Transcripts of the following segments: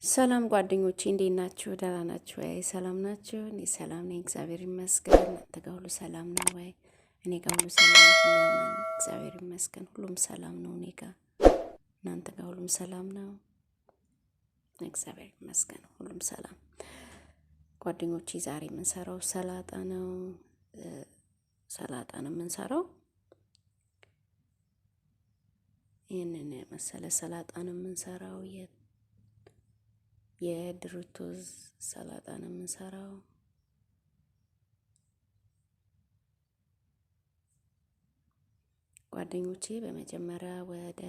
ሰላም ጓደኞቼ እንዴት ናችሁ? ደህና ናችሁ ወይ? ሰላም ናችሁ? እኔ ሰላም ነኝ፣ እግዚአብሔር ይመስገን። እናንተ ጋር ሁሉ ሰላም ነው ወይ? እኔ ጋር ሁሉ ሰላም ነው፣ እግዚአብሔር ይመስገን። ሁሉም ሰላም ነው እኔ ጋር። እናንተ ጋር ሁሉም ሰላም ነው? እግዚአብሔር ይመስገን፣ ሁሉም ሰላም። ጓደኞቼ ዛሬ የምንሰራው ሰላጣ ነው። ሰላጣ ነው የምንሰራው። ይህንን መሰለ ሰላጣ ነው የምንሰራው። የድርቶዝ ሰላጣ ነው የምንሰራው። ጓደኞቼ በመጀመሪያ ወደ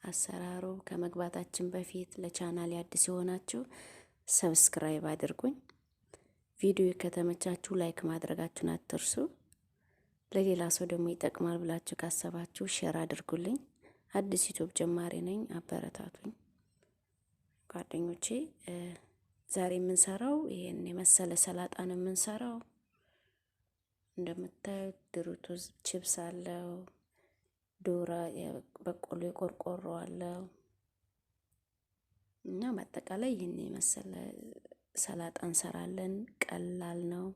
አሰራሩ ከመግባታችን በፊት ለቻናል አዲስ የሆናችሁ ሰብስክራይብ አድርጉኝ። ቪዲዮ ከተመቻችሁ ላይክ ማድረጋችሁን አትርሱ። ለሌላ ሰው ደግሞ ይጠቅማል ብላችሁ ካሰባችሁ ሼር አድርጉልኝ። አዲስ ዩቲዩብ ጀማሪ ነኝ፣ አበረታቱኝ። ጓደኞቼ ዛሬ የምንሰራው ይሄን የመሰለ ሰላጣ ነው የምንሰራው። እንደምታዩት ድሩቶዝ ቺፕስ አለው፣ ዶራ በቆሎ የቆርቆሮ አለው እና በአጠቃላይ ይሄን የመሰለ ሰላጣ እንሰራለን። ቀላል ነው።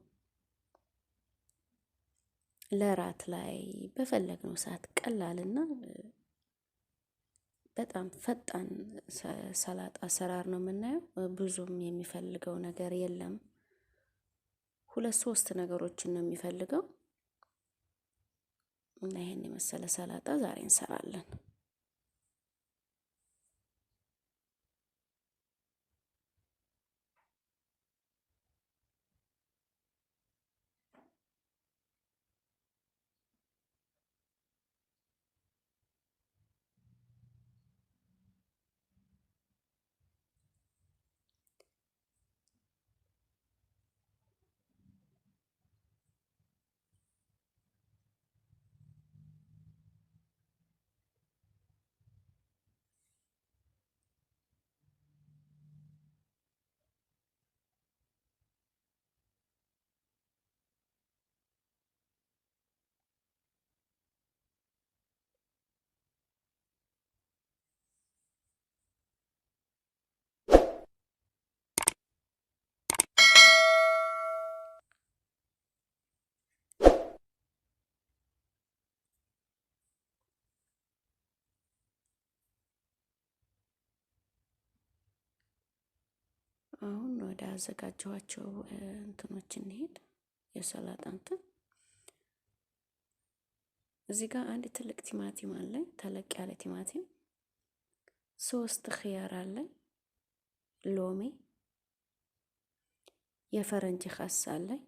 ለራት ላይ በፈለግነው ሰዓት ቀላልና በጣም ፈጣን ሰላጣ አሰራር ነው የምናየው። ብዙም የሚፈልገው ነገር የለም። 2-3 ነገሮችን ነው የሚፈልገው እና ይሄን የመሰለ ሰላጣ ዛሬ እንሰራለን። አሁን ወደ አዘጋጀኋቸው እንትኖች እንሄድ። የሰላጣ እንትን እዚህ ጋር አንድ ትልቅ ቲማቲም አለኝ፣ ተለቅ ያለ ቲማቲም። 3 ኺያር አለኝ፣ ሎሚ፣ የፈረንጅ ኻስ አለኝ፣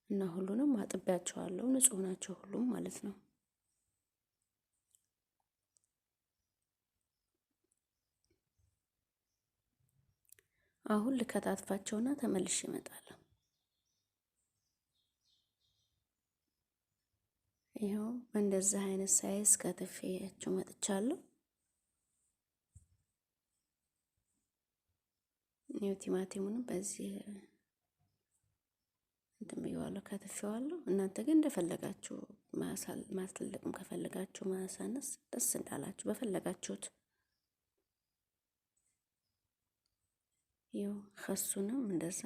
እና ሁሉንም አጥቢያቸዋለሁ። ንጹህ ናቸው ሁሉም ማለት ነው። አሁን ልከታትፋቸውና ተመልሼ እመጣለሁ። ይሄው እንደዚህ አይነት ሳይዝ ከትፌያቸው መጥቻለሁ። ይሄው ቲማቲሙንም በዚህ እንትን ብየዋለሁ፣ ከትፌዋለሁ። እናንተ ግን እንደፈለጋችሁ ማትልቅም ከፈለጋችሁ ማሳነስ ደስ እንዳላችሁ በፈለጋችሁት። ይው ኸሱንም እንደዛ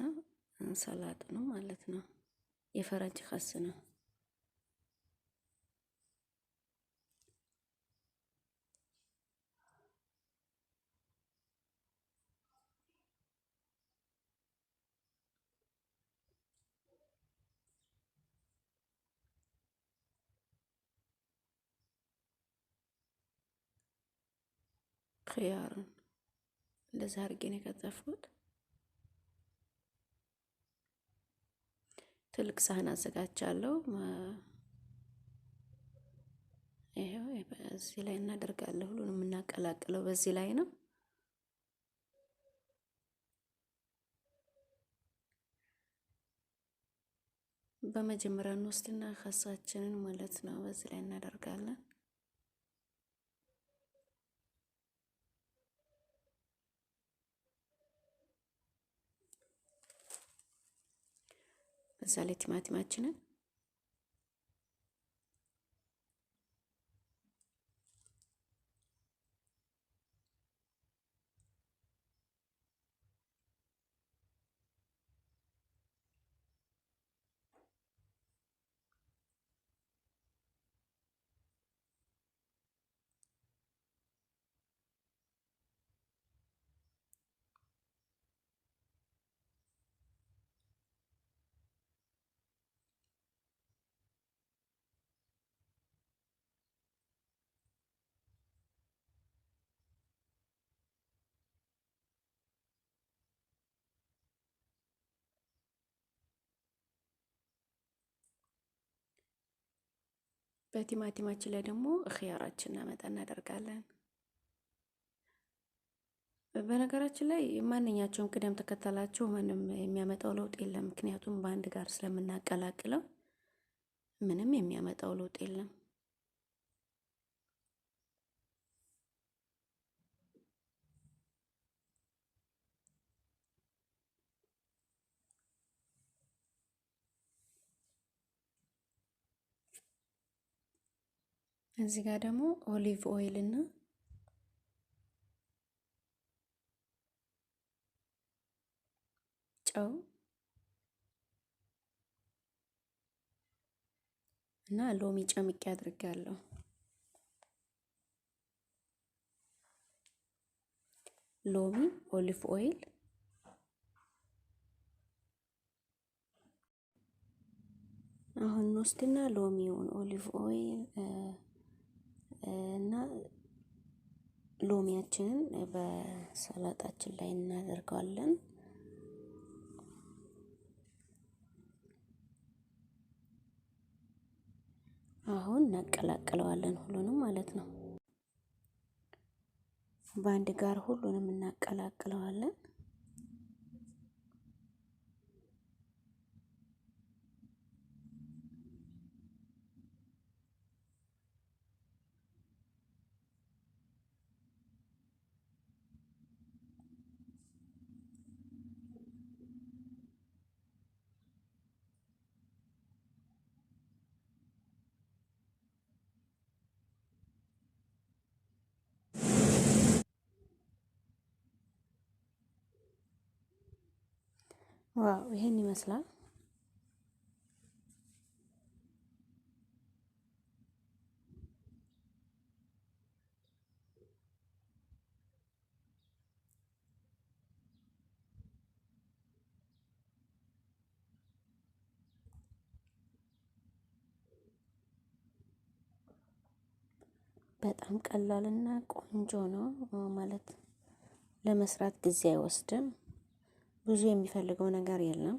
ሰላጥ ነው ማለት ነው። የፈረንጅ ኸስ ነው። ኺያሩን እንደዛ አድርጌ ነው የከተፍኩት። ትልቅ ሳህን አዘጋጃለሁ። ይሄው በዚህ ላይ እናደርጋለን። ሁሉንም እናቀላቅለው በዚህ ላይ ነው። በመጀመሪያ እንወስድና ኸሳችንን ማለት ነው በዚህ ላይ እናደርጋለን። በዛ ላይ ቲማቲማችንን በቲማቲማችን ላይ ደግሞ ኺያራችንን እናደርጋለን። በነገራችን ላይ ማንኛቸውም ቅደም ተከተላቸው ምንም የሚያመጣው ለውጥ የለም። ምክንያቱም በአንድ ጋር ስለምናቀላቅለው ምንም የሚያመጣው ለውጥ የለም። እዚህ ጋር ደግሞ ኦሊቭ ኦይል እና ጨው እና ሎሚ ጨምቄ አድርጋለሁ። ሎሚ፣ ኦሊቭ ኦይል አሁን እንወስድና ሎሚውን ኦሊቭ ኦይል እና ሎሚያችንን በሰላጣችን ላይ እናደርጋለን። አሁን እናቀላቅለዋለን ሁሉንም ማለት ነው። በአንድ ጋር ሁሉንም እናቀላቅለዋለን። ዋው ይሄን ይመስላል። በጣም ቀላልና ቆንጆ ነው ማለት ለመስራት ጊዜ አይወስድም። ብዙ የሚፈልገው ነገር የለም።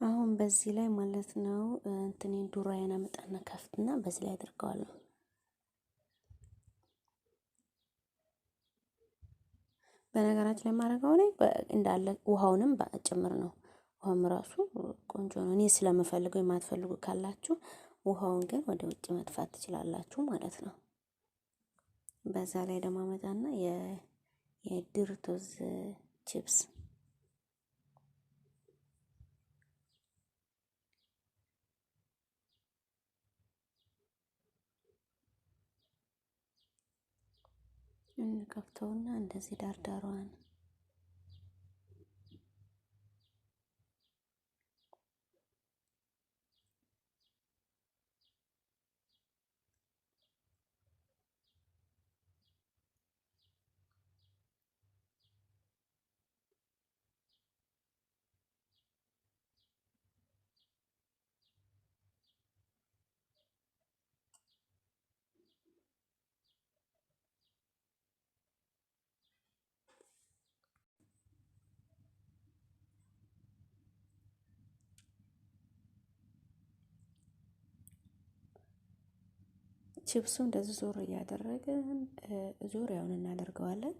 አሁን በዚህ ላይ ማለት ነው እንትኔን ዱራዬን አመጣና ከፍትና በዚህ ላይ አድርገዋለሁ። በነገራችን ላይ ማድረገው ላይ እንዳለ ውሃውንም ጭምር ነው። ውሃም ራሱ ቆንጆ ነው። እኔ ስለምፈልገው የማትፈልጉ ካላችሁ ውሃውን ግን ወደ ውጭ መጥፋት ትችላላችሁ ማለት ነው። በዛ ላይ ደግሞ አመጣና የድርቶዝ ቺፕስ እንከፍተውና እንደዚህ ዳርዳሯን ቺፕሱ እንደዚህ ዞር እያደረግን ዙሪያውን እናደርገዋለን።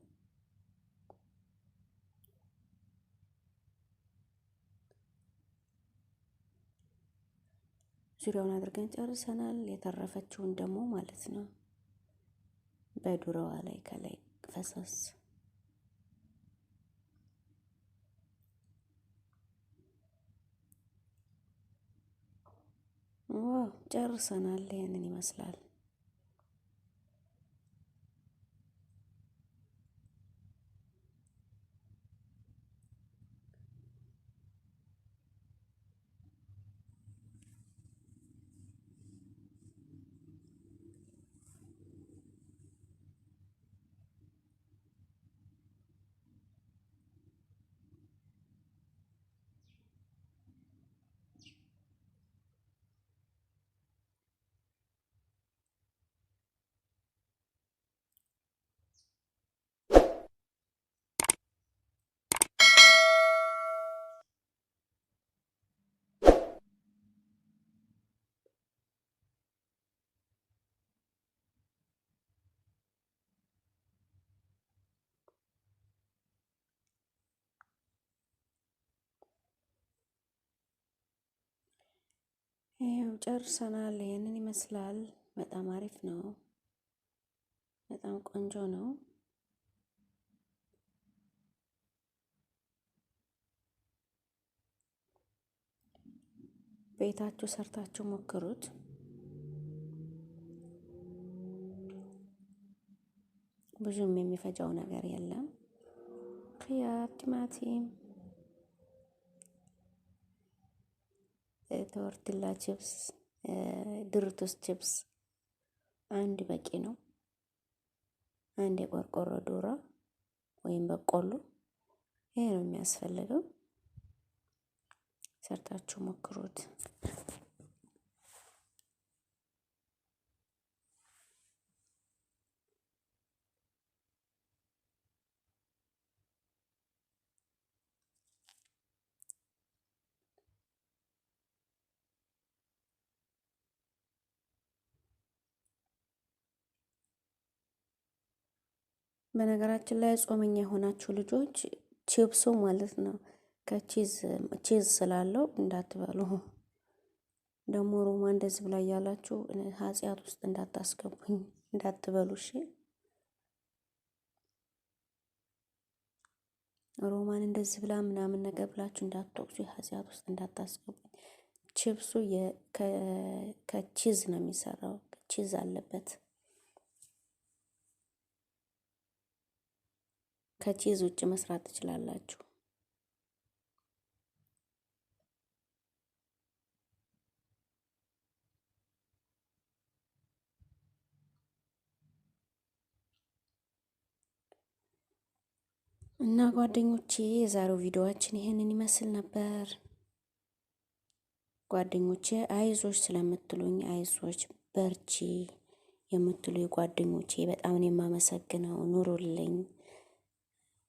ዙሪያውን አድርገን ጨርሰናል። የተረፈችውን ደግሞ ማለት ነው በዱረዋ ላይ ከላይ ፈሰስ ጨርሰናል። ይሄንን ይመስላል። ይሄው ጨርሰናል። ይሄንን ይመስላል። በጣም አሪፍ ነው። በጣም ቆንጆ ነው። ቤታችሁ ሰርታችሁ ሞክሩት። ብዙም የሚፈጃው ነገር የለም። ኪያር፣ ቲማቲም፣ ቶርታላ ቺፕስ፣ ድርቶስ ቺፕስ አንድ በቂ ነው። አንድ የቆርቆሮ ዶሮ ወይም በቆሎ ይሄ ነው የሚያስፈልገው። ሰርታችሁ ሞክሩት። በነገራችን ላይ ጾመኛ የሆናችሁ ልጆች ቺፕሱ ማለት ነው ቺዝ ስላለው እንዳትበሉ። ደግሞ ሮማ እንደዚህ ብላ ያላችሁ ኃጢአት ውስጥ እንዳታስገቡኝ እንዳትበሉ። እሺ ሮማን እንደዚህ ብላ ምናምን ነገር ብላችሁ እንዳትወቅሱ፣ ኃጢአት ውስጥ እንዳታስገቡኝ። ቺፕሱ ከቺዝ ነው የሚሰራው፣ ቺዝ አለበት። ከቺዝ ውጭ መስራት ትችላላችሁ። እና ጓደኞቼ የዛሬው ቪዲዮአችን ይሄንን ይመስል ነበር። ጓደኞቼ አይዞች ስለምትሉኝ አይዞች በርቺ የምትሉ ጓደኞቼ በጣም ነው የማመሰግነው። ኑሩልኝ።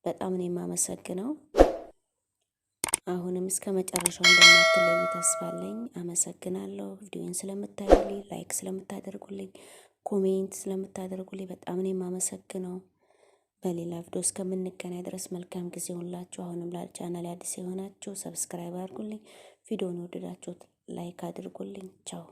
በጣም ነው የማመሰግነው። አሁንም እስከ መጨረሻው እንደማትለዩ ተስፋ አለኝ። አመሰግናለሁ። ቪዲዮን ስለምታዩልኝ፣ ላይክ ስለምታደርጉልኝ፣ ኮሜንት ስለምታደርጉልኝ በጣም ነው የማመሰግነው። በሌላ ቪዲዮ እስከምንገናኝ ድረስ መልካም ጊዜ ሁላችሁ። አሁንም ለቻናሌ አዲስ የሆናችሁ ሰብስክራይብ አድርጉልኝ። ቪዲዮውን ወደዳችሁት ላይክ አድርጉልኝ። ቻው